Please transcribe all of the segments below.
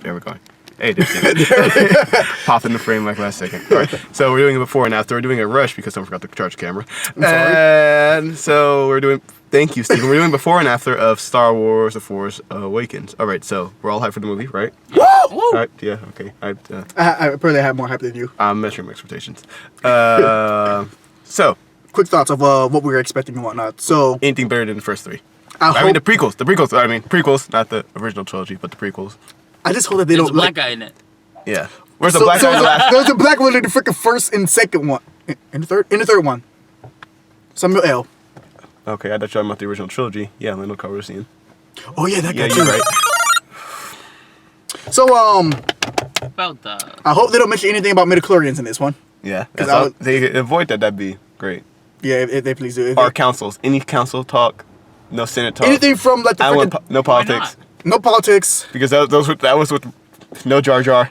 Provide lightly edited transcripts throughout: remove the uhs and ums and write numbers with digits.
There we go. Hey, popped in the frame like last second. All right, so we're doing it before and after. We're doing a rush because someone forgot to charge the camera. I'm sorry. And so we're doing. Thank you, Stephen. We're doing before and after of Star Wars: The Force Awakens. All right, so we're all hyped for the movie, right? Woo! All right, yeah, okay. I probably have more hype than you. I'm measuring my expectations. So, quick thoughts of what we were expecting and whatnot. So, anything better than the first three? I mean, the prequels. Prequels, not the original trilogy, but the prequels. I just hope that they There's don't. a black guy in it. Yeah. Where's the black guy? In the last? There's a black one in the freaking first and second one. In the third one. Samuel L. Okay, I thought you were talking about the original trilogy. Yeah, Lando Calrissian. Oh yeah, that guy Yeah, too. you're right. So About that. I hope they don't mention anything about midichlorians in this one. Yeah, Because they could avoid that. That'd be great. Yeah, if they please do. Or councils, any council talk, no Senate talk. Anything from like the I want freaking no politics no politics. because that was with no Jar Jar.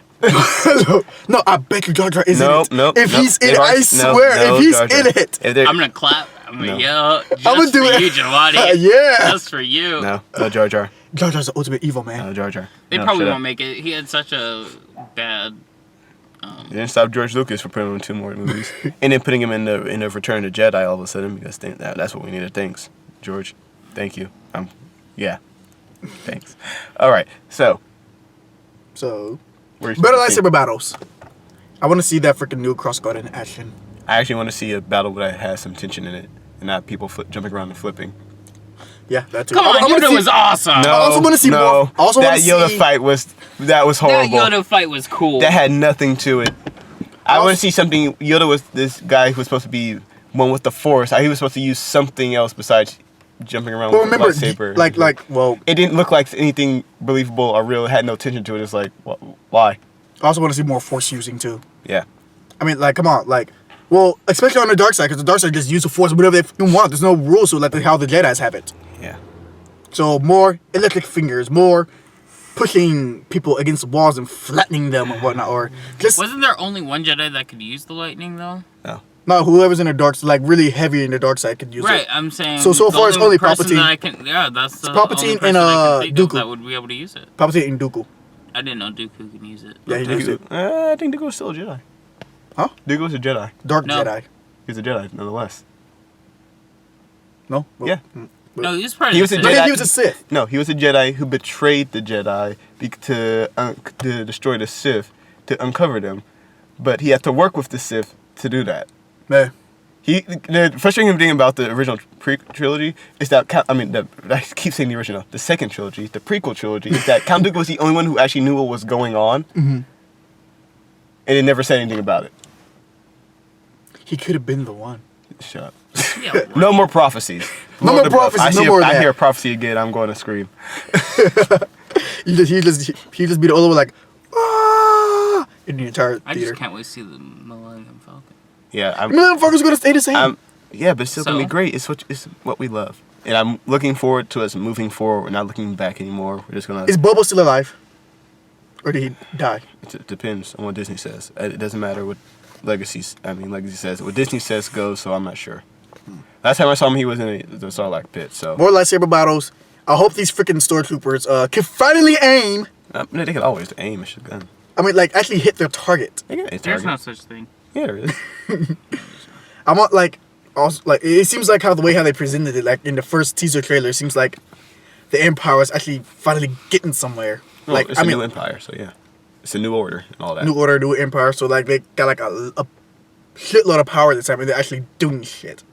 No, I bet you Jar Jar is in it. No. If he's in it, I swear, if he's in it. I'm gonna clap. I'm gonna yell. Just gonna do for it. you, Giovanni. Yeah. Just for you. No Jar Jar. Jar Jar's the ultimate evil man. No Jar Jar. They No, probably shut won't up. make it. He had such a bad. They didn't stop George Lucas from putting him in 2 more movies, and then putting him in the Return of the Jedi all of a sudden because that's what we needed. Thanks, George. Thank you. Yeah. Thanks. All right. So. Better lightsaber battles. I want to see that freaking new crossguard in action. I actually want to see a battle that has some tension in it, and not people jumping around and flipping. Yeah, that too. Come on, Yoda was awesome. No, I also want to see more. Also that want to Yoda see fight was horrible. That Yoda fight was cool. That had nothing to it. I want to see something. Yoda was this guy who was supposed to be one with the Force. He was supposed to use something else besides jumping around with a lightsaber. Well, it didn't look like anything believable or real. It had no tension to it. It's like, why? I also want to see more Force using too. Yeah. I mean, like, come on, like, well, especially on the dark side, because the dark side just use the Force whatever they want. There's no rules to how the Jedi's have it. Yeah. So more electric fingers, more pushing people against walls and flattening them and whatnot, or just Wasn't there only one Jedi that could use the lightning though? no, whoever's in the dark, like really heavy in the dark side, could use it. Right, I'm saying. So far it's only person Palpatine. That's the Palpatine only person and, I can think of Dooku. that would be able to use it. Palpatine and Dooku. I didn't know Dooku can use it. Yeah, he used it. I think Dooku was still a Jedi. Huh? Dooku was a Jedi. Dark No. Jedi. He's a Jedi, nonetheless. No. Well, Yeah. No, he was part He of was the a Sith. Jedi. he was a Sith. No, he was a Jedi who betrayed the Jedi to destroy the Sith, to uncover them. But he had to work with the Sith to do that. Man. The frustrating thing about the original trilogy is that I keep saying the original, the second trilogy, the prequel trilogy, is that Count Dooku was the only one who actually knew what was going on, and it never said anything about it. He could have been the one. Shut up. Yeah, right. No more prophecies. No more prophecies, no more of I that. hear a prophecy again, I'm going to scream. He just be the only one like, ah, in the entire I theater. just can't wait to see the Millennium Falcon. Yeah, Motherfucker's gonna stay the same. yeah, but it's still gonna be So? great. It's what we love, and I'm looking forward to us moving forward. We're not looking back anymore. We're just gonna. Is Boba still alive? Or did he die? It depends on what Disney says. It doesn't matter what Legacy says. What Disney says goes. So I'm not sure. Last time I saw him, he was in the Sarlacc pit. So More lightsaber battles. I hope these freaking stormtroopers can finally aim. they can always aim a gun. I mean, like, actually hit their target. They can hit There's no target. such thing. Yeah, there is. I want, like, also, like, it seems like how they presented it, like, in the first teaser trailer, it seems like the Empire is actually finally getting somewhere. Well, like, it's a new empire, so yeah, it's a new order and all that. New order, new empire, so, like, they got, like, a shitload of power this time, and they're actually doing shit.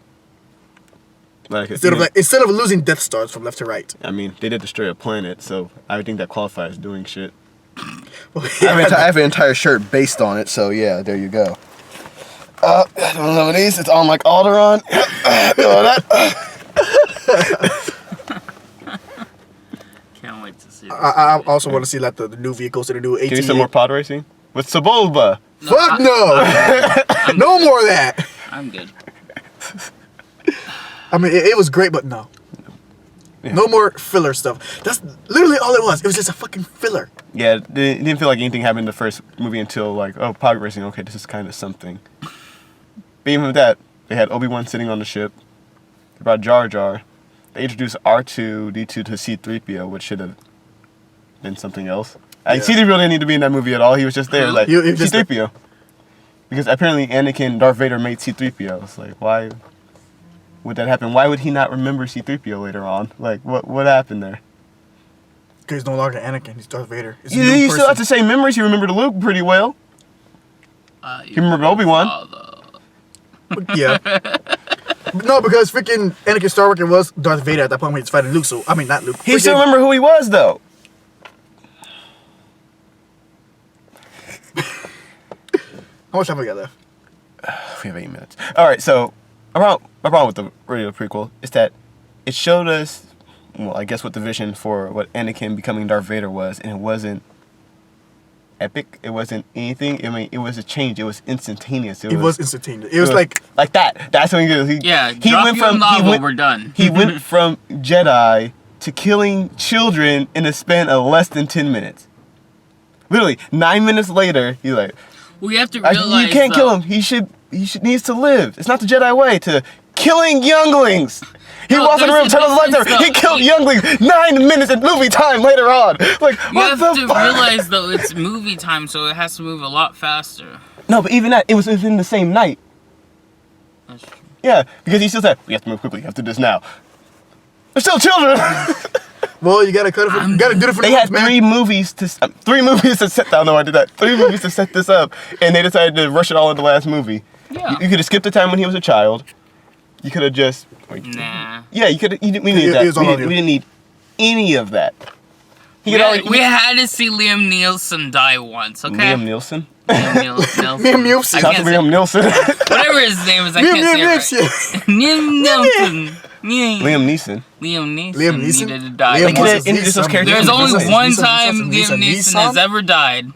Like, Instead of losing Death Stars from left to right. I mean, they did destroy a planet, so I think that qualifies doing shit. Well, I have an entire shirt based on it, so yeah, there you go. I don't know what it is. It's on like Alderaan. You know that? Can't wait to see this. I also want to see, like, the new vehicles and the new AT. Give me some more pod racing with Sebulba. Fuck no! No more of that! I'm good. I mean, it was great, but no. Yeah. No more filler stuff. That's literally all it was. It was just a fucking filler. Yeah, it didn't feel like anything happened in the first movie until like, oh, pod racing. Okay, this is kind of something. But even with that, they had Obi-Wan sitting on the ship. They brought Jar Jar. They introduced R2-D2 to C-3PO, which should have been something else. Like, Yeah. C-3PO didn't need to be in that movie at all. He was just there, like He was just C-3PO. Because apparently Anakin, Darth Vader made C-3PO. It's like, why would that happen? Why would he not remember C-3PO later on? Like, what happened there? Because he's no longer Anakin. He's Darth Vader. He's a You, new you still have person. the same memories. You remembered Luke pretty well. You remember Obi-Wan? Yeah. No, because freaking Anakin Skywalker was Darth Vader at that point when he's fighting Luke. So I mean, not Luke. He still Freaking- remember who he was, though. How much time we got left? We have 8 minutes. All right, so my problem with the radio prequel is that it showed us, well, I guess what the vision for what Anakin becoming Darth Vader was, and it wasn't epic. It wasn't anything. I mean, it was a change. It was instantaneous. It was instantaneous. It was like that. That's what he did. Yeah, drop your novel, we're done. He went from Jedi to killing children in a span of less than 10 minutes. Literally, 9 minutes later, he's like, We have to realize you can't kill him. He needs to live. It's not the Jedi way to killing younglings. He No, walks in the room, there's a turns on the difference, lightsaber. He though. killed younglings 9 minutes in movie time later on. Like, You what have the to fuck? realize though it's movie time, so it has to move a lot faster. No, but even that, it was within the same night. That's true. Yeah, because he still said, we have to move quickly. You have to do this now. They're still children. well, you gotta cut it. For, you gotta do it for They the had man. 3 movies to set. I know I did that. 3 movies to set this up, and they decided to rush it all in the last movie. Yeah. You could have skipped the time when he was a child. You could have just. Nah. Yeah, you could. We needed It that. was all on you. We didn't need any of that. He We had to see Liam Neeson die once, okay? Liam Nielsen. Liam Nielsen. Liam Neeson. I Shout out to can't say- Liam Nielsen. Whatever his name is, I can't say it right. Liam Neeson. Liam Neeson. Liam Neeson. Liam Neeson? needed to die. Liam Like, could've Neeson. introduced those characters there's in only different one ways. time Neeson, Liam Neeson Neeson? has ever died,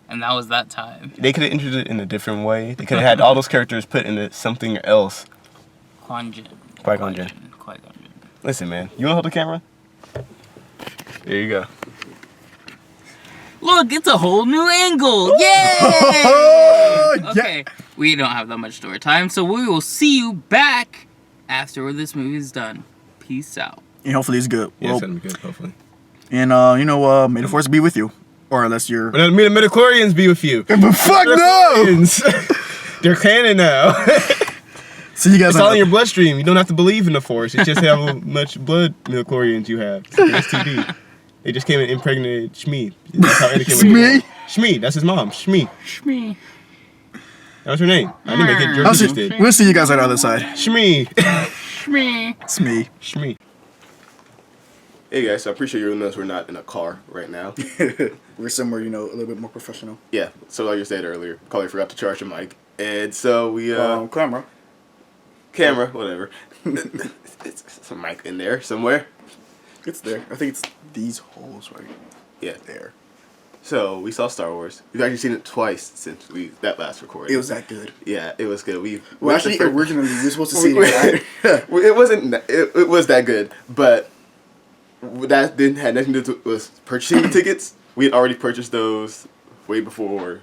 and that was that time. They could have introduced it in a different way. They could have had all those characters put into something else. Qui-Gon Qui-Gon Jinn. Qui-Gon Jinn. Listen, man. You wanna hold the camera? There you go. Look, it's a whole new angle! Yay! Oh, yeah. Okay, we don't have that much story time, so we will see you back after this movie is done. Peace out. And hopefully it's good. Yeah, Well, it's gonna be good, hopefully. and may the force be with you, or unless you're. But may the midichlorians be with you. But fuck no! Midichlorians. They're canon now. See you guys. It's all in your bloodstream. You don't have to believe in the Force. It's just how much blood midichlorians you have. It's like STD. They just came and impregnated Shmi. That's how Anakin was Shmi? born. Shmi, that's his mom. Shmi. Shmee. That was her name. I didn't make it. I'll George see, just did. we'll see you guys on the other side. Shmi. Shmee. It's me. Shmi. Hey guys, so I'm pretty sure you notice we're not in a car right now. We're somewhere, a little bit more professional. Yeah, so like you said earlier, Carly forgot to charge the mic. And so we, Camera. camera, whatever. It's a mic in there somewhere. It's there. I think it's these holes right Yeah. there. So we saw Star Wars. We've actually seen it twice since that last recording. It was that good. Yeah, it was good. Well, actually, originally we were supposed to see it. It wasn't. It was that good, but that didn't had nothing to do with purchasing the tickets. We had already purchased those way before,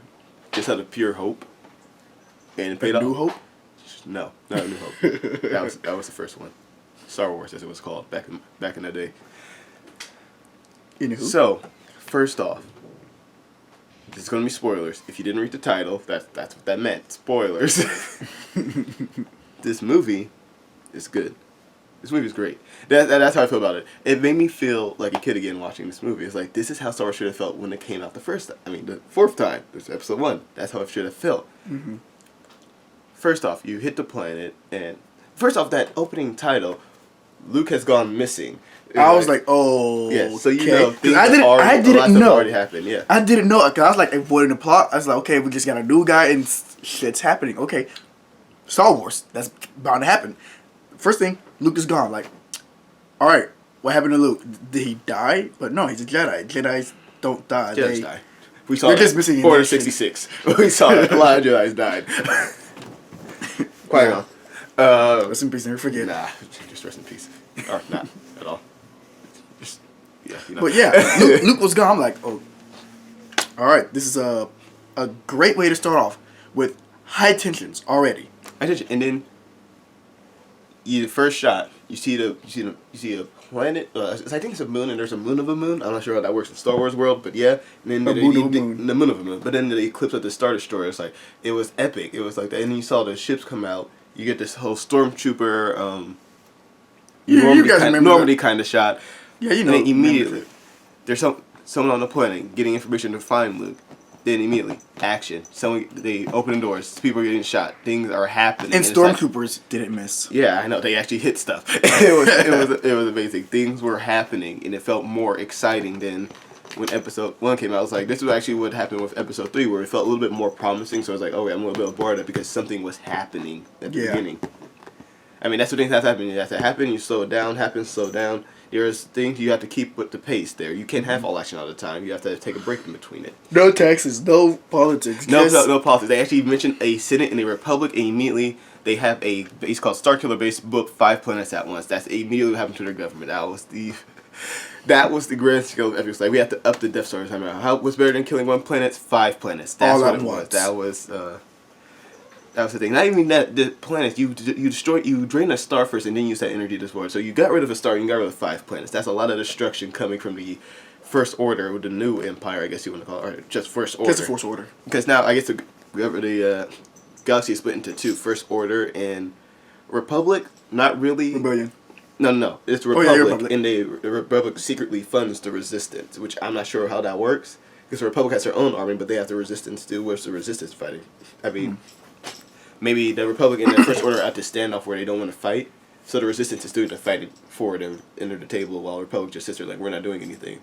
just out of pure hope, and it paid off. New Hope. No, not a New Hope. that was the first one. Star Wars, as it was called back in the day. Anywho. So, first off, this is going to be spoilers. If you didn't read the title, that's what that meant. Spoilers. This movie is good. This movie is great. That's how I feel about it. It made me feel like a kid again watching this movie. It's like, this is how Star Wars should have felt when it came out the 4th time. This is episode 1. That's how it should have felt. Mm-hmm. First off, you hit the planet, and first off, that opening title, Luke has gone missing. I was like, oh. Yeah, so you okay. know, 'Cause I didn't know. already happened, yeah. I didn't know, because I was like avoiding the plot. I was like, okay, we just got a new guy and shit's happening. Okay, Star Wars, that's bound to happen. First thing, Luke is gone. Like, all right, what happened to Luke? Did he die? But no, he's a Jedi. Jedis don't die. Jedis die. We saw They're that. just missing in Order action. 66. We saw that. A lot of Jedis died. Qui-Gon. Rest in peace, never forget. Nah, just rest in peace. Or not at all. Just, yeah, you know. But yeah, Luke was gone. I'm like, oh, all right, this is a great way to start off with high tensions already. And then the first shot, you see a planet. I think it's a moon, and there's a moon of a moon. I'm not sure how that works in Star Wars world, but yeah. And then A moon of a moon. the moon of a moon. But then the eclipse of the Star Destroyer. It's like it was epic. It was like that, and then you saw the ships come out. You get this whole stormtrooper. You guys remember normally kind of shot. Yeah, you know. And then immediately, there's someone on the planet getting information to find Luke. Then immediately, action. They open the doors. People are getting shot. Things are happening. And it's like, stormtroopers didn't miss. yeah, I know. They actually hit stuff. it was amazing. Things were happening, and it felt more exciting than when episode 1 came out. I was like, this was actually what happened with episode 3, where it felt a little bit more promising. So I was like, oh, I'm a little bit bored of it because something was happening at the beginning. I mean, that's what things have to happen. You have to happen. You slow it down. Slow down. There's things you have to keep with the pace there. You can't have all action all the time. You have to take a break in between it. No taxes, no politics. No politics. They actually mentioned a Senate and a Republic, and immediately they have a base called Starkiller Base, book 5 planets at once. That's immediately what happened to their government. That was the grand scale of everything. It's like, we have to up the Death Star time out. How was better than killing 1 planet? 5 planets. That's all what at it once. was. That was the thing. Not even that, the planets, you drain a star first and then use that energy to destroy it. So you got rid of a star, you got rid of 5 planets. That's a lot of destruction coming from the First Order, or the new Empire, I guess you want to call it, or just First Order. Just the First Order. Because now, I guess the galaxy is split into 2, First Order and Republic. Not really. Rebellion. No. It's Republic, and the Republic secretly funds the Resistance, which I'm not sure how that works. Because the Republic has their own army, but they have the Resistance too. Where's the Resistance fighting? I mean... Maybe the Republic and the First Order are at the standoff where they don't want to fight, so the Resistance is doing the fighting forward and under the table, while the Republic just sits there like, we're not doing anything.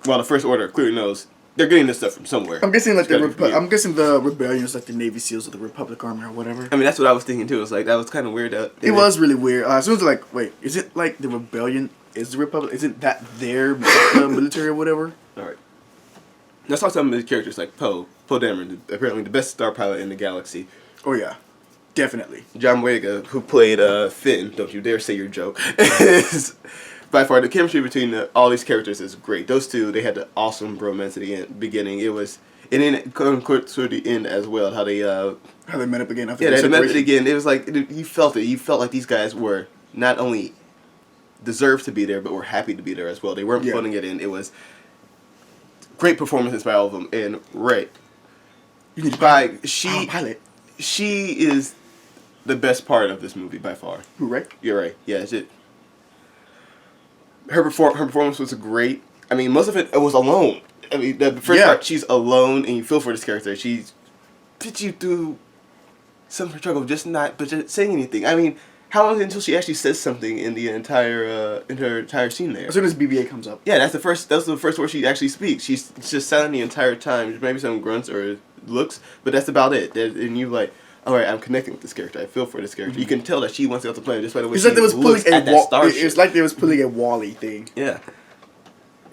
While the First Order clearly knows they're getting this stuff from somewhere. I'm guessing like I'm guessing the Rebellion is like the Navy SEALs of the Republic Army or whatever. I mean, that's what I was thinking too. It's like, that was kind of weird. It was really weird. As soon as like, wait, is it like the Rebellion is the Republic? Isn't that their military or whatever? All right. Let's talk some of the characters like Poe Dameron, apparently the best star pilot in the galaxy. Oh yeah, definitely. John Boyega, who played Finn, don't you dare say your joke, is by far the chemistry between all these characters is great. Those two, they had the awesome bromance at the beginning. It was, and then toward the end as well, how they met up again after they met up again. It was like, you felt it. You felt like these guys were not only deserved to be there, but were happy to be there as well. They weren't phoning it in. It was great performances by all of them. And Rey, pilot. She is the best part of this movie by far. Who, Rey? You're right. Yeah, her performance was great. I mean, most of it was alone. I mean, the first part, she's alone, and you feel for this character. She's put you through some struggle, just saying anything. I mean, how long until she actually says something in the entire scene there? As soon as BB-8 comes up. Yeah, that's the first word she actually speaks. She's just silent the entire time. Maybe some grunts or looks, but that's about it. And you like, all right, I'm connecting with this character. I feel for this character. Mm-hmm. You can tell that she wants to go to the planet just by the way she looks at that starship. It's like they was pulling a Wall-E thing. Yeah,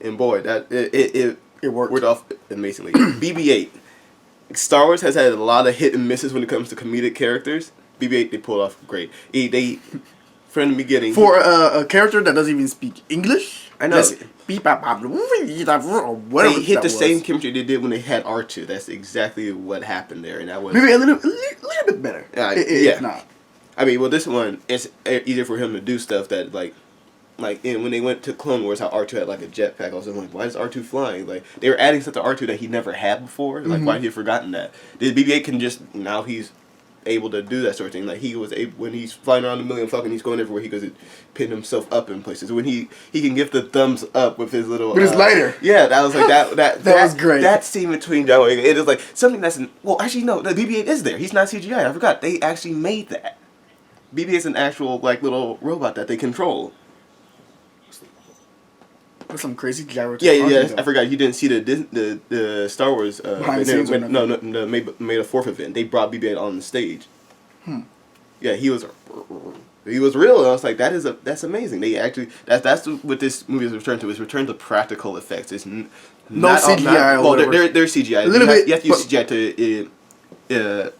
and boy, that it worked off amazingly. BB-8. Star Wars has had a lot of hit and misses when it comes to comedic characters. BB-8 they pulled off great. They from the beginning for a character that doesn't even speak English. I know. They hit the same chemistry they did when they had R2. That's exactly what happened there, and that was maybe a little bit better. If not. I mean, well, this one it's easier for him to do stuff that like when they went to Clone Wars, how R2 had like a jetpack. I was like, why is R2 flying? Like they were adding stuff to R2 that he never had before. Like why had he forgotten that? The BB-8 can just now he's able to do that sort of thing. Like he was able when he's flying around the Millennium Falcon, he's going everywhere. He goes pin himself up in places. When he can give the thumbs up with his little his lighter. Yeah, that was like that was great. That scene between John Wayne, it is like something that's actually no, the BB-8 is there. He's not CGI. I forgot they actually made that. BB-8 is an actual like little robot that they control. That's some crazy gyro. Yeah. I forgot you didn't see the Star Wars. Behind the scenes. Made a 4th event. They brought BB-8 on the stage. Yeah, he was real. And I was like, that's amazing. They actually that's what this movie is returned to. Is returned to practical effects. It's no CGI. They're CGI. A little bit. You have to use CGI to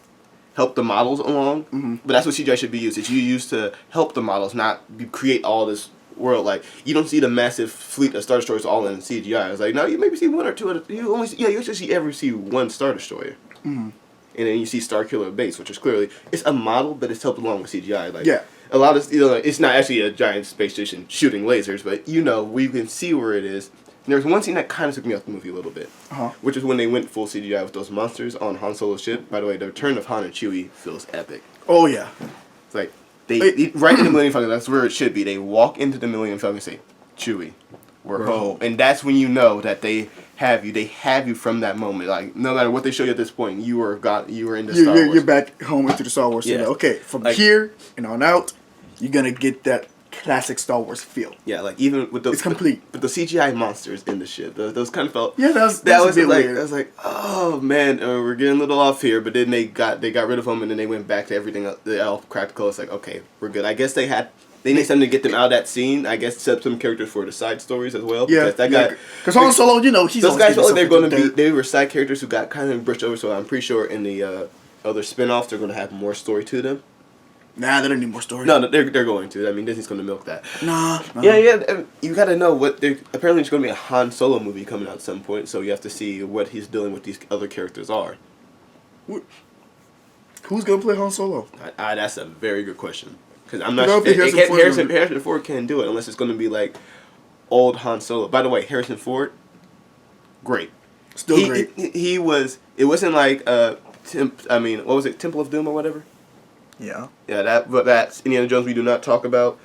help the models along. But that's what CGI should be used. It's used to help the models, not create all this world. Like you don't see the massive fleet of Star Destroyers all in CGI. I was like, no, you maybe see one or two. You actually see one Star Destroyer. And then you see Starkiller Base, which is clearly it's a model, but it's helped along with CGI. Like a lot of it's not actually a giant space station shooting lasers, but we can see where it is. And there was one scene that kind of took me off the movie a little bit, which is when they went full CGI with those monsters on Han Solo's ship. By the way, the return of Han and Chewie feels epic. Oh yeah. It's like they right in the Millennium Falcon. That's where it should be. They walk into the Millennium Falcon and say, "Chewie, we're home," and that's when you know that they have you. They have you from that moment. Like no matter what they show you at this point, you were in the Star Wars. You're back home into the Star Wars. Yeah. Yeah. Okay, from here and on out, you're gonna get that classic Star Wars feel. Yeah, like even with It's complete. With the CGI monsters in the ship, those kind of felt. Yeah, that was a bit weird. I was like, oh man, we're getting a little off here. But then they got rid of them, and then they went back to everything. They all practical. It's like, okay, we're good. I guess they need something to get them out of that scene. I guess set some characters for the side stories as well. Yeah, because that guy. Because Han Solo, he's Those guys felt like they're going to be. dirt. They were side characters who got kind of brushed over. So I'm pretty sure in the other spin-offs they're going to have more story to them. Nah, they don't need more story. No, they're going to. I mean, Disney's going to milk that. Nah. Yeah. You got to know what they're. Apparently, there's going to be a Han Solo movie coming out at some point, so you have to see what he's dealing with these other characters are. Who's gonna play Han Solo? That's a very good question. Because I'm not No, sure. Harrison Harrison Ford can't do it unless it's going to be like old Han Solo. By the way, Harrison Ford, great. Still great. He was. It wasn't like what was it? Temple of Doom or whatever. Yeah. Yeah, that's Indiana Jones we do not talk about.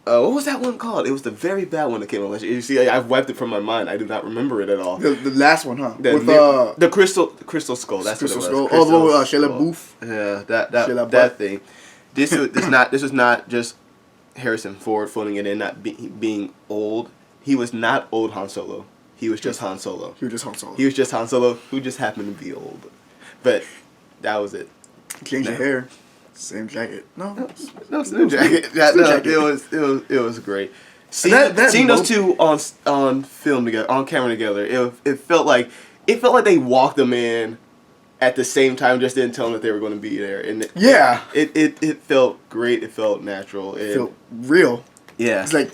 What was that one called? It was the very bad one that came out last year. You see, I've wiped it from my mind. I do not remember it at all. The last one, huh? The Crystal Skull. That's Crystal what it was. Skull. Oh, the one with Shia LaBeouf. Yeah, that thing. This was not just Harrison Ford phoning it in, not being old. He was not old Han Solo. He was just Han Solo. He was just Han Solo. He was just Han Solo who just happened to be old. But that was it. Changed the hair. Same jacket. No, same jacket. It was great. Seeing those two on film together, on camera together, it felt like they walked them in at the same time, just didn't tell them that they were going to be there. And it felt great. It felt natural. It felt real. Yeah. It's like,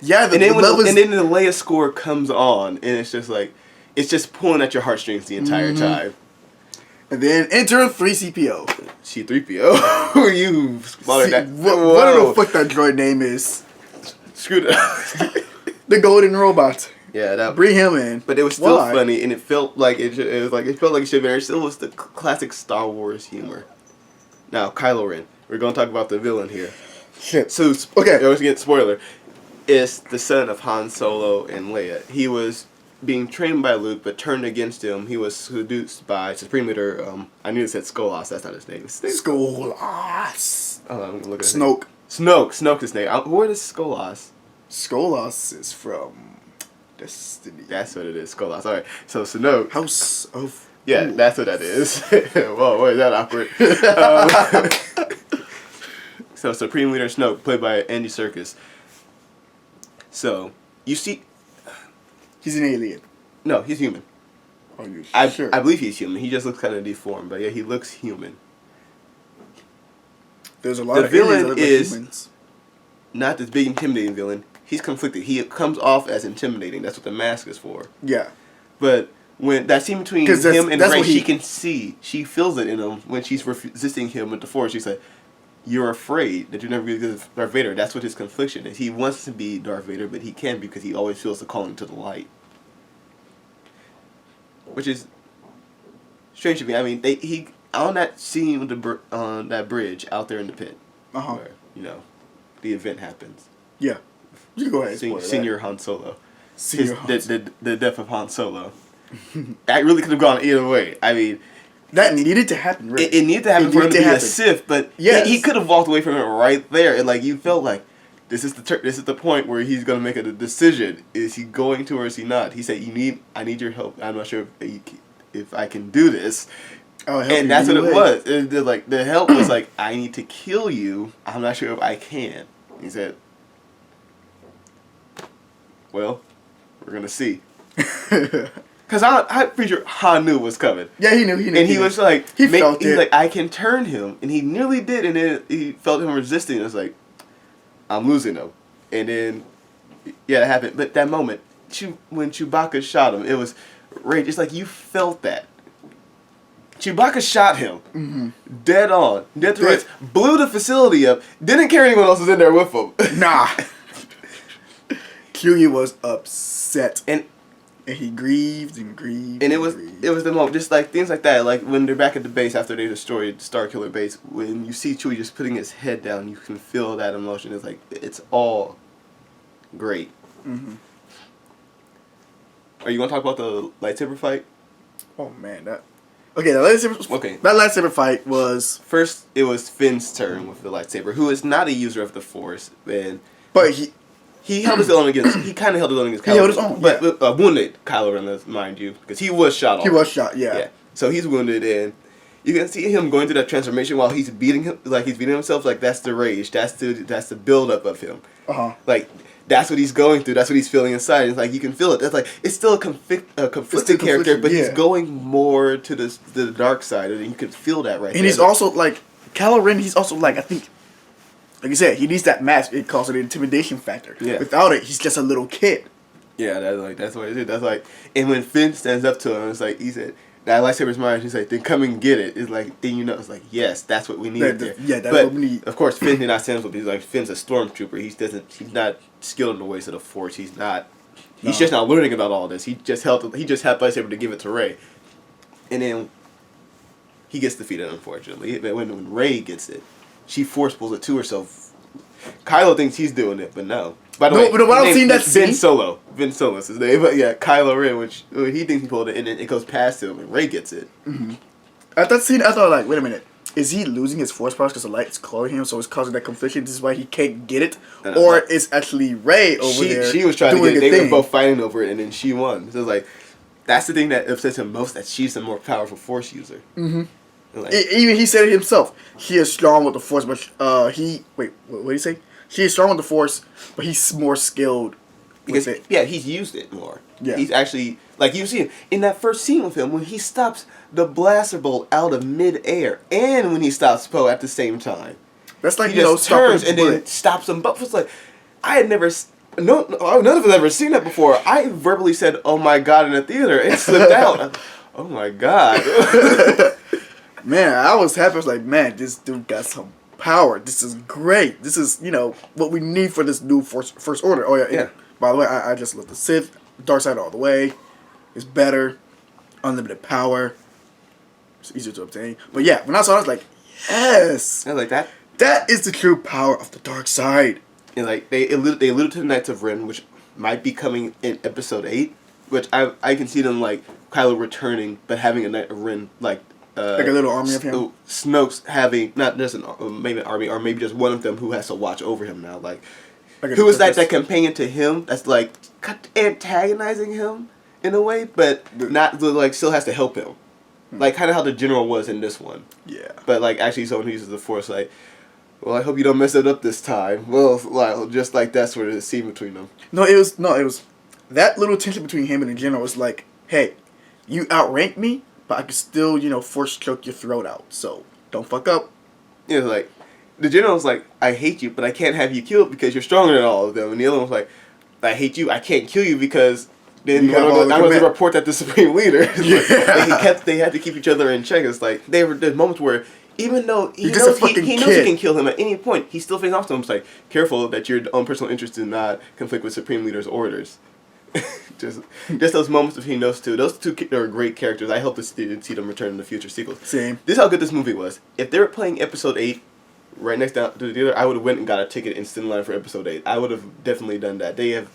yeah, and then the Leia score comes on, and it's just like, it's just pulling at your heartstrings the entire time. And then enter 3CPO. C-3PO? Who are you? What the fuck that droid name is? Screwed up. The golden robot. Yeah, bring him in. But it was still funny, and it felt like it felt like it should have been. It still was the classic Star Wars humor. Now, Kylo Ren. We're gonna talk about the villain here. Shit. So okay, I was getting spoiler. Is the son of Han Solo and Leia. He was being trained by Luke, but turned against him. He was seduced by Supreme Leader. I knew it said Skolas. That's not his name. Skolas. Oh, I'm looking at Snoke. Snoke's his name. Where is Skolas? Skolas is from Destiny. That's what it is. Skolas. All right. So Snoke. House of. Yeah, that's what that is. Whoa, wait, is that awkward? So Supreme Leader Snoke, played by Andy Serkis. So you see. He's an alien. No, he's human. Are you sure? I believe he's human. He just looks kind of deformed, but yeah, he looks human. There's a lot of villain aliens is humans. Not this big intimidating villain. He's conflicted. He comes off as intimidating. That's what the mask is for. Yeah. But when that scene between him and Rey, she can see. She feels it in him when she's resisting him with the Force. She's like, "You're afraid that you're never going to be Darth Vader." That's what his confliction is. He wants to be Darth Vader, but he can't because he always feels the calling to the light. Which is strange to me. I mean, he on that scene with on that bridge out there in the pit, where the event happens. Yeah, you can go ahead. Senior Han Solo. The death of Han Solo. That really could have gone either way. I mean, that needed to happen. Really. It needed to happen for him to be a Sith, but he could have walked away from it right there, and like you felt like this is the point where he's gonna make a decision. Is he going to or is he not? He said, I need your help. I'm not sure if I can do this." And that's what it was. The help was like, "I need to kill you. I'm not sure if I can." He said, "Well, we're gonna see." Because I'm pretty sure Han knew it was coming. Yeah, he knew. And he was like, felt it. He's like, "I can turn him," and he nearly did. And then he felt him resisting. It was like, "I'm losing him." And then, yeah, it happened. But that moment, when Chewbacca shot him, it was rage. It's like you felt that. Chewbacca shot him. Dead on. Dead to rights. Blew the facility up. Didn't care anyone else was in there with him. Nah. Chewie was upset. And he grieved and grieved. And it was the moment, just like things like that, like when they're back at the base after they destroyed Starkiller Base, when you see Chewie just putting his head down, you can feel that emotion. It's like, it's all great. Are you going to talk about the lightsaber fight? Oh man, that lightsaber fight was First, it was Finn's turn with the lightsaber, who is not a user of the Force, and but he held his own against. He kind of held his own against Kylo. He held his own, but wounded Kylo Ren, mind you, because he was shot off. He was shot, yeah. Yeah. So he's wounded, and you can see him going through that transformation while he's beating him, like he's beating himself. Like that's the rage. That's the build up of him. Like that's what he's going through. That's what he's feeling inside. It's like you can feel it. That's like it's still a conflicted character, but he's going more to the dark side, and you can feel that right. And he's also like Kylo Ren. He's also like I think. Like you said, he needs that mask. It calls it an intimidation factor. Yeah. Without it, he's just a little kid. Yeah, that's what it is. That's like, and when Finn stands up to him, it's like he said, "That lightsaber's mine." He's like, "Then come and get it." It's like, then you know, it's like, yes, that's what we need there. Yeah, that's what we need. Of course, Finn did not stand up. He's like, Finn's a stormtrooper. He's not skilled in the ways of the Force. He's just not learning about all this. He just had lightsaber to give it to Rey, and then he gets defeated. Unfortunately, but when Rey gets it, she force pulls it to herself. Kylo thinks he's doing it, but no. By the way, but I've seen that Vin scene. Solo. Vin Solo's his name, but yeah, Kylo Ren, which he thinks he pulled it, and then it goes past him, and Rey gets it. At that scene, I thought like, wait a minute, is he losing his force powers because the light's clouding him, so it's causing that confliction? This is why he can't get it, or is actually Rey over there? She was trying to doing get it. a They thing. were both fighting over it, and then she won. So it's like that's the thing that upsets him most. That she's the more powerful Force user. Like, Even he said it himself. He is strong with the Force, but what did he say? He is strong with the Force, but he's more skilled because with it. yeah, he's used it more. Yeah. He's actually like you see him in that first scene with him when he stops the blaster bolt out of mid-air, and when he stops Poe at the same time. That's like He just turns and then stops them both. It's like I had never. None of us have ever seen that before. I verbally said, "Oh my god!" in the theater. It slipped out. Oh my god. Man, I was happy. I was like, man, this dude got some power. This is great. This is, what we need for this new First Order. Oh, yeah. Yeah. By the way, I just love the Sith. Dark side all the way. It's better. Unlimited power. It's easier to obtain. But yeah, when I saw it, I was like, yes. I was like that. That is the true power of the dark side. And like they alluded to the Knights of Ren, which might be coming in Episode 8, which I can see them like Kylo returning, but having a Knight of Ren like Like a little army of him? Snoke's having, not just maybe an army, or maybe just one of them who has to watch over him now. Like Like who is that companion to him that's like antagonizing him in a way, but not like still has to help him. Like kind of how the general was in this one. Yeah. But like actually someone who uses the Force, like, well, I hope you don't mess it up this time. Well, like just like that sort of scene between them. It was that little tension between him and the general was like, hey, you outrank me, but I can still, force choke your throat out. So don't fuck up. It was like the general's like, I hate you, but I can't have you killed because you're stronger than all of them. And the other one's like, I hate you, I can't kill you because then I'm going to report that to Supreme Leader. They had to keep each other in check. It's like there's moments where even though he knows he can kill him at any point, he still facing off to him. It's like, careful that your own personal interest do not conflict with Supreme Leader's orders. just those moments between those two. Those two are great characters. I hope to see them return in the future sequels. Same. This is how good this movie was. If they were playing Episode 8 right next down to the other, I would have went and got a ticket and stood in line for Episode 8. I would have definitely done that. They have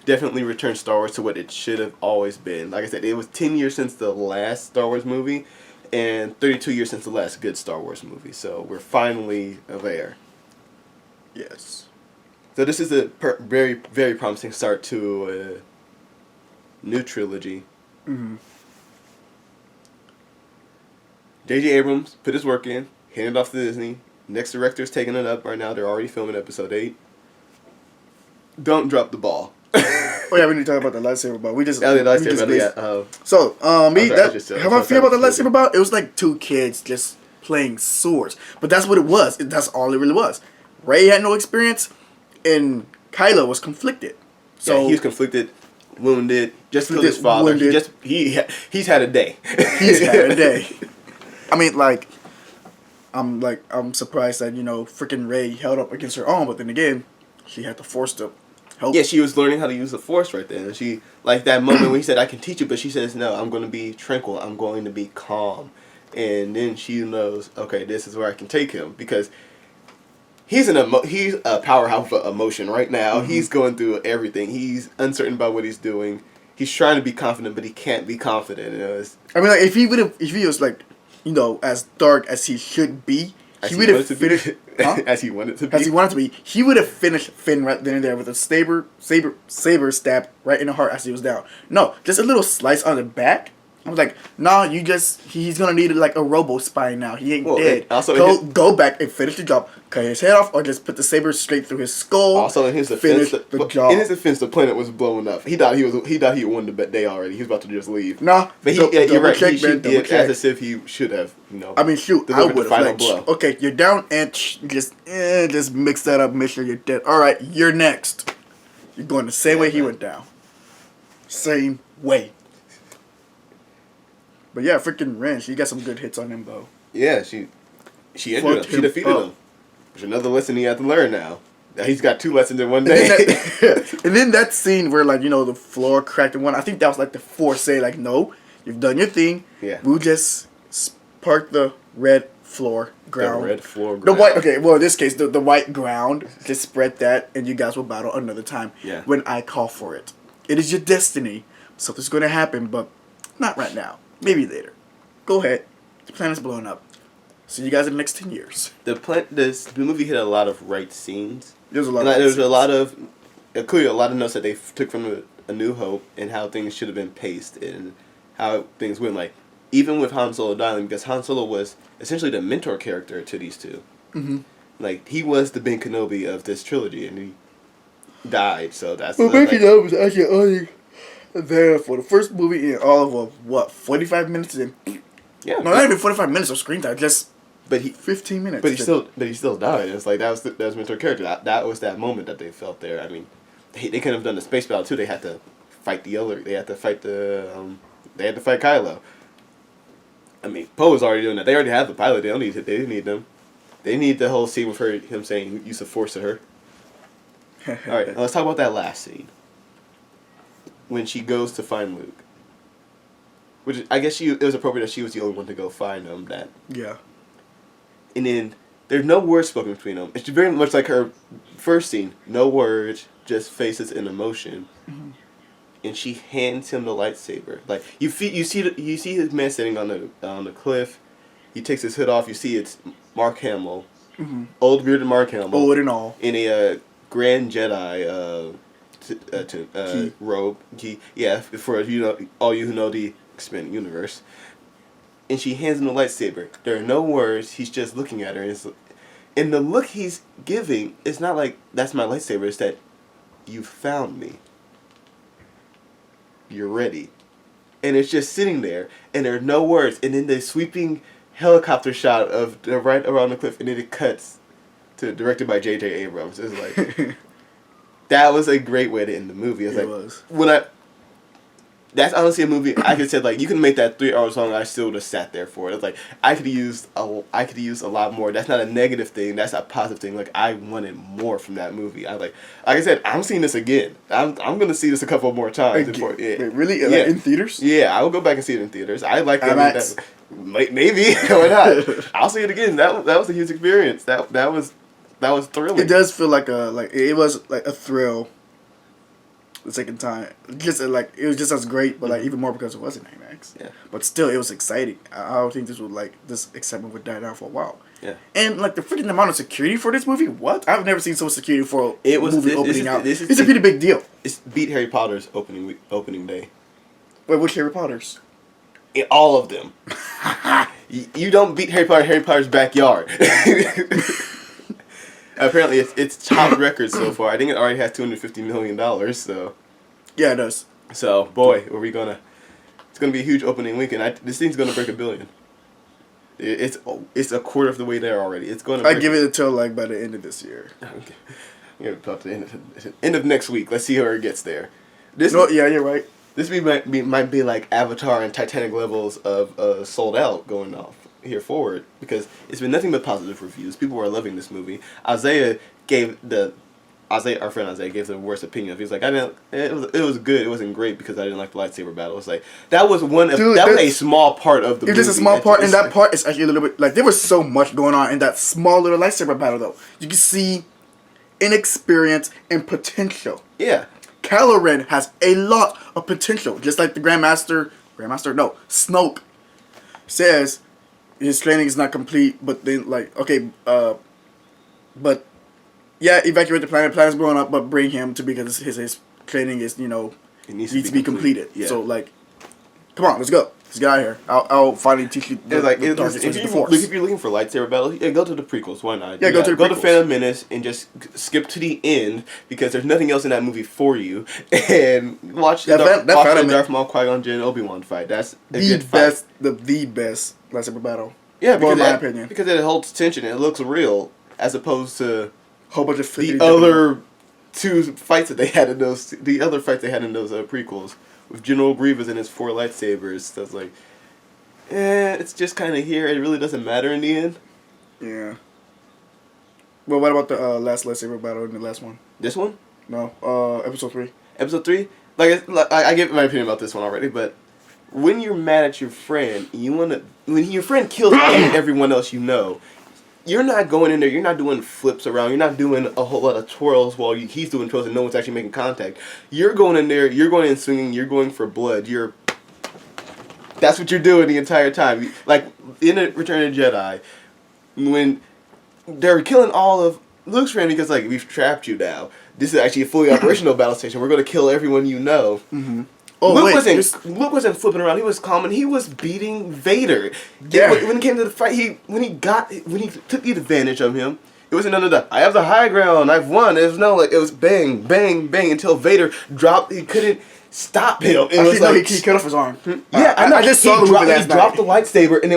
definitely returned Star Wars to what it should have always been. Like I said, it was 10 years since the last Star Wars movie and 32 years since the last good Star Wars movie. So we're finally there. Yes. So this is a very, very promising start to a new trilogy. Mm-hmm. J.J. Abrams put his work in, handed it off to Disney. Next director's taking it up right now. They're already filming Episode 8. Don't drop the ball. Oh yeah, we need to talk about the lightsaber bout. We just So, how I feel about the lightsaber bout? It was like two kids just playing swords, but that's what it was. That's all it really was. Rey had no experience, and Kylo was conflicted. So yeah, he was conflicted, wounded, just killed his father. Wounded. He's had a day. He's had a day. I mean, I'm surprised that freaking Ray held up against her own, but then again, she had to force to help. Yeah, she was learning how to use the force right there. And she, like that moment when he said, I can teach you, but she says, no, I'm going to be tranquil. I'm going to be calm. And then she knows, okay, this is where I can take him. Because he's a powerhouse of emotion right now. Mm-hmm. He's going through everything. He's uncertain about what he's doing. He's trying to be confident, but he can't be confident. I mean, like, if he was like, as dark as he should be, he would have finished. Huh? As he wanted to be. As he wanted to be. He would have finished Finn right then and there with a saber stab right in the heart as he was down. No, just a little slice on the back. I was like, nah, he's gonna need like a robo spine now. He ain't dead. Also go back and finish the job. Cut his head off or just put the saber straight through his skull. Also in his defense, the planet was blowing up. He thought he won the day already. He was about to just leave. Nah, but you're right. He did as if he should have. I mean, shoot, I would have blow. Okay, you're down and just mix that up. Make sure you're dead. All right, you're next. You're going the same way he went down. Same way. But yeah, freaking Ren, she got some good hits on him, though. Yeah, she injured him. She defeated him. There's another lesson he had to learn now. He's got 2 lessons in one day. And then that scene where, like, the floor cracked in one, I think that was like the Force saying, like, no, you've done your thing. Yeah. We'll just spark the red floor ground. The red floor ground. The white, okay, well, in this case, the white ground, just spread that, and you guys will battle another time. Yeah. When I call for it. It is your destiny. Something's going to happen, but not right now. Maybe later. Go ahead. The planet's blowing up. See you guys in the next 10 years. The movie hit a lot of right scenes. There's a lot. There's a lot of clearly a lot of notes that they took from A New Hope and how things should have been paced and how things went. Like even with Han Solo dying, because Han Solo was essentially the mentor character to these two. Mm-hmm. Like he was the Ben Kenobi of this trilogy, and he died. So that's. Well, Ben Kenobi was actually only there for the first movie in all of 45 minutes and yeah, no, not even 45 minutes of screen time, just 15 minutes. But he still died. It's like that was mentor character. That was that moment that they felt there. I mean, they couldn't have done the space battle too. They had to fight They had to fight Kylo. I mean, Poe was already doing that. They already have the pilot. They didn't need them. They need the whole scene with him saying use of force to her. All right, now let's talk about that last scene. When she goes to find Luke. Which I guess it was appropriate that she was the only one to go find him. Yeah. And then there's no words spoken between them. It's very much like her first scene. No words, just faces and emotion. Mm-hmm. And she hands him the lightsaber. Like you see his man sitting on the cliff. He takes his hood off. You see it's Mark Hamill, mm-hmm. old bearded Mark Hamill, old and all, in a Grand Jedi robe. For all you who know the expanded universe. And she hands him the lightsaber. There are no words. He's just looking at her. And the look he's giving is not like, that's my lightsaber. It's that, you found me. You're ready. And it's just sitting there. And there are no words. And then the sweeping helicopter shot of right around the cliff. And then it cuts to directed by J.J. Abrams. It's like, that was a great way to end the movie. It was. That's honestly a movie I could say, like, you can make that 3 hours long. I still would have sat there for it. It's like I could use a lot more. That's not a negative thing. That's a positive thing. Like I wanted more from that movie. Like I said, I'm seeing this again. I'm gonna see this a couple more times. Wait, really? Yeah. Like in theaters? Yeah, I will go back and see it in theaters. I like that. Maybe why not? I'll see it again. That was a huge experience. That was thrilling. It does feel like it was like a thrill. The second time, it was just as great, but like even more because it was in IMAX. Yeah. But still, it was exciting. I don't think this excitement would die down for a while. Yeah. And like the freaking amount of security for this movie, what? I've never seen so much security for a movie opening out. It's a pretty big deal. It's beat Harry Potter's opening day. Wait, which Harry Potters? All of them. You don't beat Harry Potter. Harry Potter's backyard. Apparently, it's top record so far. I think it already has $250 million. So, yeah, it does. So, boy, it's gonna be a huge opening weekend. This thing's gonna break $1 billion. It's a quarter of the way there already. It's gonna. I give it until like by the end of this year. Okay, about the end of next week. Let's see how it gets there. Yeah, you're right. This might be like Avatar and Titanic levels of sold out going off. here forward because it's been nothing but positive reviews. People are loving this movie. Our friend Isaiah gave the worst opinion. He was like, it was good. It wasn't great because I didn't like the lightsaber battle. It's like that was a small part of the movie. It's just a small part, and that part is actually a little bit like there was so much going on in that small little lightsaber battle though. You can see inexperience and potential. Yeah. Kylo Ren has a lot of potential, just like the Snoke says his training is not complete, but then but yeah, evacuate the planet. Planet's blowing up, but bring him to because his training is it needs to be completed. Yeah. So come on, let's go. Let's get out of here. I'll finally teach you the Force. If you're looking for lightsaber battle, go to the prequels. Why not? Yeah, go to the prequels. Go to Phantom Menace and just skip to the end because there's nothing else in that movie for you. And watch the Darth Maul, Qui-Gon Jinn, Obi-Wan fight. That's the best lightsaber battle. Yeah, in my opinion, because it holds tension and it looks real as opposed to whole bunch of the other two fights that they had in those prequels. With General Grievous and his 4 lightsabers, that's like, it's just kind of here. It really doesn't matter in the end. Yeah. Well, what about the last lightsaber battle in the last one? This one? No, episode 3. Episode 3? I give my opinion about this one already, but when you're mad at your friend, when your friend kills everyone else you know, you're not going in there, you're not doing flips around, you're not doing a whole lot of twirls while he's doing twirls and no one's actually making contact. You're going in there, you're going in swinging, you're going for blood. That's what you're doing the entire time. Like, in Return of the Jedi, when they're killing all of Luke's friend because, we've trapped you now. This is actually a fully operational battle station. We're going to kill everyone you know. Mm-hmm. Luke wasn't flipping around. He was calm and he was beating Vader. Yeah. When it came to the fight, when he took the advantage of him, it wasn't none of that. I have the high ground. I've won. It was bang, bang, bang until Vader dropped. He couldn't stop him. He cut off his arm. Yeah, I just saw the movie last night. He dropped the lightsaber and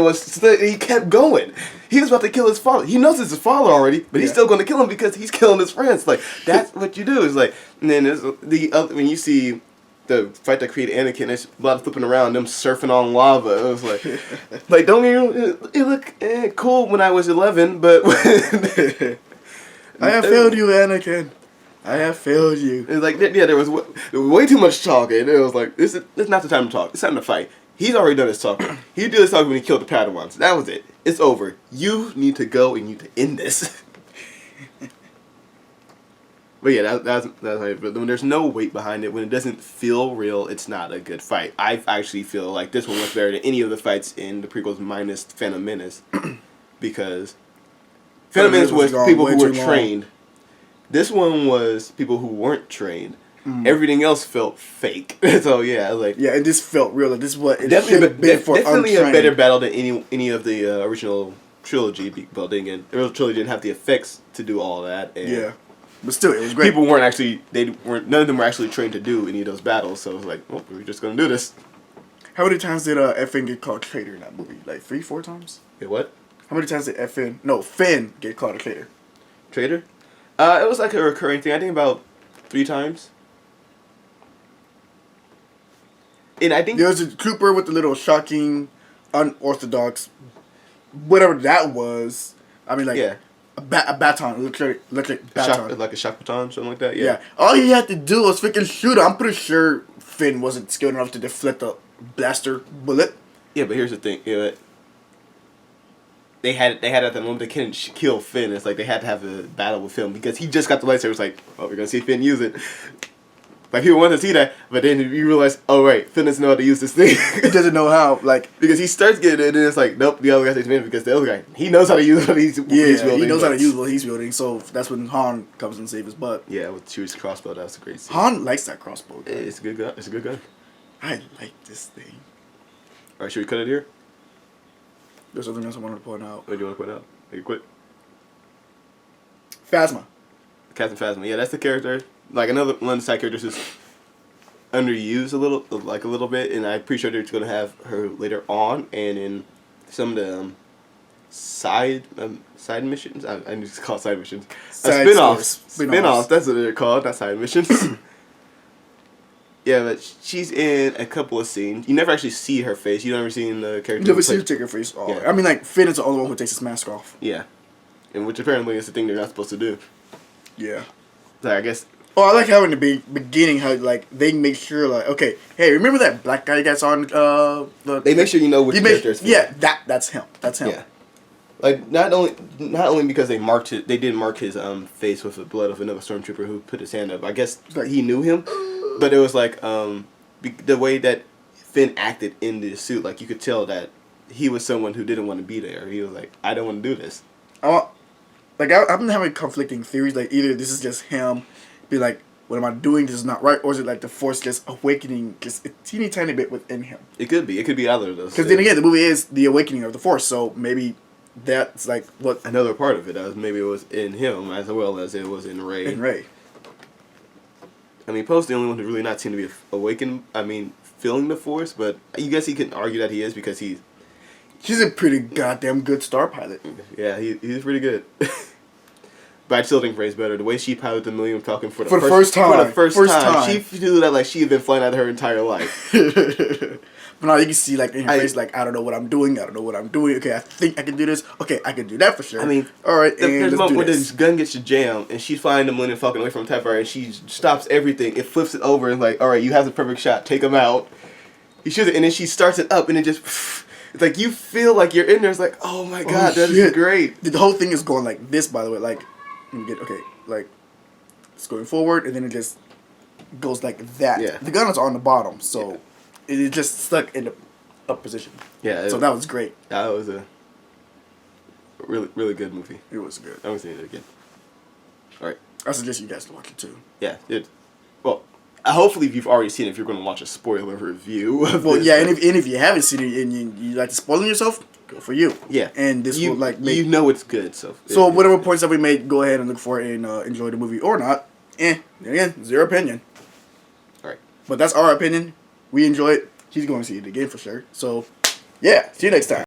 he kept going. He was about to kill his father. He knows it's his father already, but he's still going to kill him because he's killing his friends. That's what you do. And then there's when you see the fight that created Anakin, there's a lot of flipping around, them surfing on lava. It was don't it looked cool when I was 11, but I have failed you, Anakin. I have failed you. It's there was way too much talking. It was this is not the time to talk. It's time to fight. He's already done his talking. He did his talking when he killed the Padawans. That was it. It's over. You need to go and you need to end this. But yeah, that's when there's no weight behind it, when it doesn't feel real, it's not a good fight. I actually feel like this one was better than any of the fights in the prequels minus Phantom Menace. Because Phantom Menace was people who were trained. This one was people who weren't trained. Everything else felt fake. So yeah, it just felt real. This is what it definitely a better battle than any of the original trilogy. But then again, the original trilogy didn't have the effects to do all that. And but still, it was great. People weren't actually. None of them were actually trained to do any of those battles. So it was we're just gonna do this. How many times did Finn get called traitor in that movie? 3, 4 times? Wait, what? How many times did Finn get called a traitor? Traitor? It was a recurring thing. I think about 3 times. And I think there was a trooper with the little shocking, unorthodox, whatever that was. I mean, a baton, electric baton. Like a shock baton, something like that, yeah. All he had to do was freaking shoot him. I'm pretty sure Finn wasn't skilled enough to deflect a blaster bullet. Yeah, but here's the thing. They had at the moment they couldn't kill Finn. It's they had to have a battle with him because he just got the lightsaber. It's we're going to see Finn use it. People want to see that, but then you realize, oh right, Finn doesn't know how to use this thing. He doesn't know how, because he starts getting it, and then it's nope, the other guy takes advantage because the other guy, he knows how to use what he's wielding. He knows how to use what he's wielding, so that's when Han comes and saves his butt. Yeah, with Chewie's crossbow, that was a great scene. Han likes that crossbow. Yeah, it's a good gun. It's a good gun. I like this thing. Alright, should we cut it here? There's something else I wanted to point out. What do you want to point out? Make it quick. Phasma. Captain Phasma. Yeah, that's the character. Another one of the side characters is underused a little bit, and I'm pretty sure they're going to have her later on, and in some of the side missions. I need to call it side missions. Spin-offs. That's what they're called, not side missions. Yeah, but she's in a couple of scenes. You never actually see her face. You never seen the character. You never see her take her face off. Yeah. I mean, like, Finn is the only one who takes his mask off. Yeah, and which apparently is the thing they're not supposed to do. Yeah. Like, I guess. Oh, I like how in the beginning, how, like, they make sure, like, okay, hey, remember that black guy that's on, They make sure you know which character it's for. Yeah, that's him. That's him. Yeah. Like, not only because they did mark his face with the blood of another stormtrooper who put his hand up. I guess he knew him, but it was like the way that Finn acted in the suit, like you could tell that he was someone who didn't want to be there. He was like, I don't want to do this. I've been having conflicting theories. Like, either this is just him, be like, what am I doing? This is not right, or is it like the Force just awakening just a teeny tiny bit within him? It could be. It could be either of those. Because then again, the movie is the awakening of the Force, so maybe that's like what another part of it. Maybe it was in him as well as it was in Rey. in Rey. I mean, Poe's the only one who really not seem to be awakened. I mean, feeling the Force, but you guess he can argue that he is because he's a pretty goddamn good star pilot. Yeah, he's pretty good. But I still think Rey's better. The way she piloted the Millennium Falcon for the first time. For the first time. She flew that like she had been flying out her entire life. But now you can see, like, in her face, like, I don't know what I'm doing. Okay, I think I can do this. Okay, I can do that for sure. I mean, all right, there's a let's moment do where this. this gun gets to jam, and she's flying the Millennium Falcon away from TIE Fighter, and she stops everything. It flips it over, and like, all right, you have the perfect shot. Take him out. He shoots it, and then she starts it up, and it just... It's like, you feel like you're in there. It's like, oh my god, that is great. The whole thing is going like this, by the way. Like, like, it's going forward, and then it just goes like that. Yeah. The gun is on the bottom, so it is just stuck in the up position. Yeah. So that was great. That was a really, really good movie. It was good. I'm going to see it again. All right. I suggest you guys to watch it too. Yeah. Well, hopefully if you've already seen it, if you're going to watch a spoiler review of Well, this, yeah, and if you haven't seen it and you like to spoil yourself, go for you. Yeah. And this will like make... You know it's good, so... So whatever points that we made, go ahead and look for it and enjoy the movie or not. Again, zero opinion. All right. But that's our opinion. We enjoy it. He's going to see it again for sure. So, yeah, see you next time.